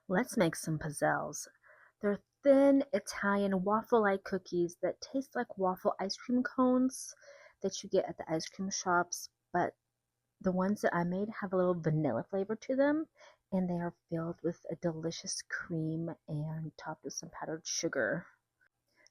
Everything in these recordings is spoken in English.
Let's make some pizzelles. They're thin Italian waffle-like cookies that taste like waffle ice cream cones that you get at the ice cream shops, but the ones that I made have a little vanilla flavor to them, and they are filled with a delicious cream and topped with some powdered sugar.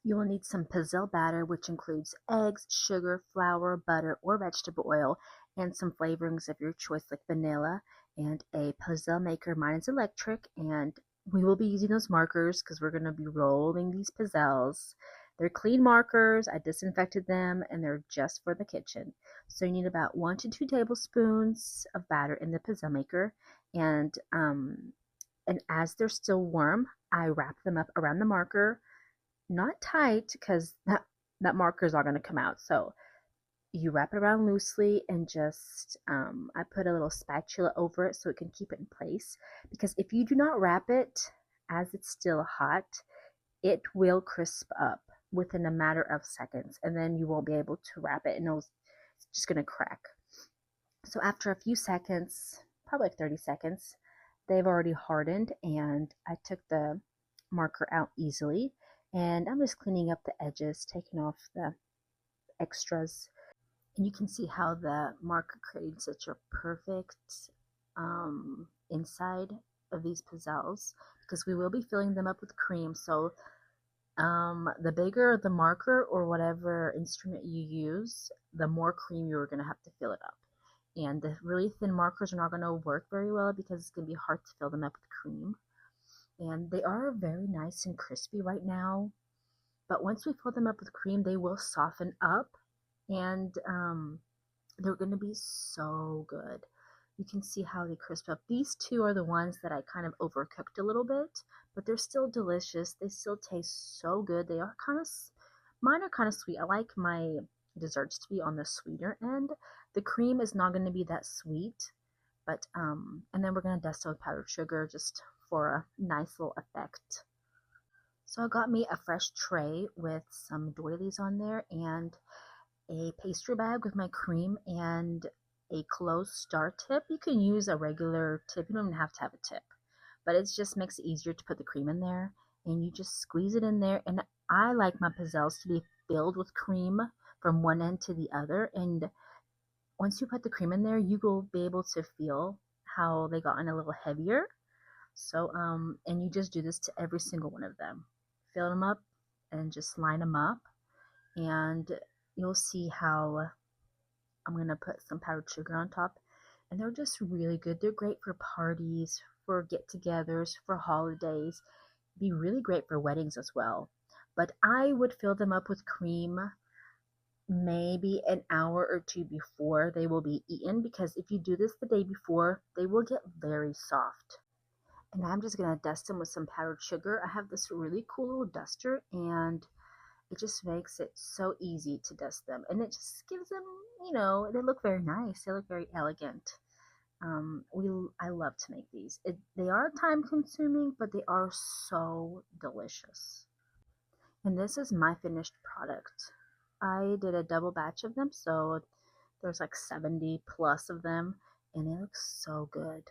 You will need some Pizzelle batter, which includes eggs, sugar, flour, butter, or vegetable oil, and some flavorings of your choice like vanilla, and a Pizzelle maker. Mine is electric, and we will be using those markers because we're going to be rolling these Pizzelles. They're clean markers. I disinfected them, and they're just for the kitchen. So you need about 1 to 2 tablespoons of batter in the Pizzelle maker, and as they're still warm, I wrap them up around the marker, not tight because that marker is all going to come out. So you wrap it around loosely and just I put a little spatula over it so it can keep it in place, because if you do not wrap it as it's still hot, it will crisp up within a matter of seconds, and then you won't be able to wrap it, and it's just going to crack. So after a few seconds, probably like 30 seconds, they've already hardened, and I took the marker out easily, and I'm just cleaning up the edges, taking off the extras. And you can see how the marker created such a perfect inside of these pizzelles, because we will be filling them up with cream. So the bigger the marker or whatever instrument you use, the more cream you're going to have to fill it up. And the really thin markers are not going to work very well because it's going to be hard to fill them up with cream. And they are very nice and crispy right now, but once we fill them up with cream, they will soften up, and they're going to be so good. You can see how they crisp up. These two are the ones that I kind of overcooked a little bit, but they're still delicious. They still taste so good. They are mine are kind of sweet. I like my desserts to be on the sweeter end. The cream is not going to be that sweet, but and then we're going to dust it with powdered sugar just for a nice little effect. So I got me a fresh tray with some doilies on there, and a pastry bag with my cream, and a closed star tip. You can use a regular tip. You don't even have to have a tip, but it just makes it easier to put the cream in there, and you just squeeze it in there. And I like my pizzelles to be filled with cream from one end to the other, and once you put the cream in there, you will be able to feel how they gotten a little heavier. So and you just do this to every single one of them. Fill them up and just line them up, and you'll see how I'm going to put some powdered sugar on top, and they're just really good. They're great for parties, for get-togethers, for holidays. Be really great for weddings as well. But I would fill them up with cream maybe an hour or two before they will be eaten, because if you do this the day before, they will get very soft. And I'm just going to dust them with some powdered sugar. I have this really cool little duster, and it just makes it so easy to dust them. And it just gives them, they look very nice. They look very elegant. I love to make these. They are time consuming, but they are so delicious. And this is my finished product. I did a double batch of them, so there's like 70 plus of them, and they look so good.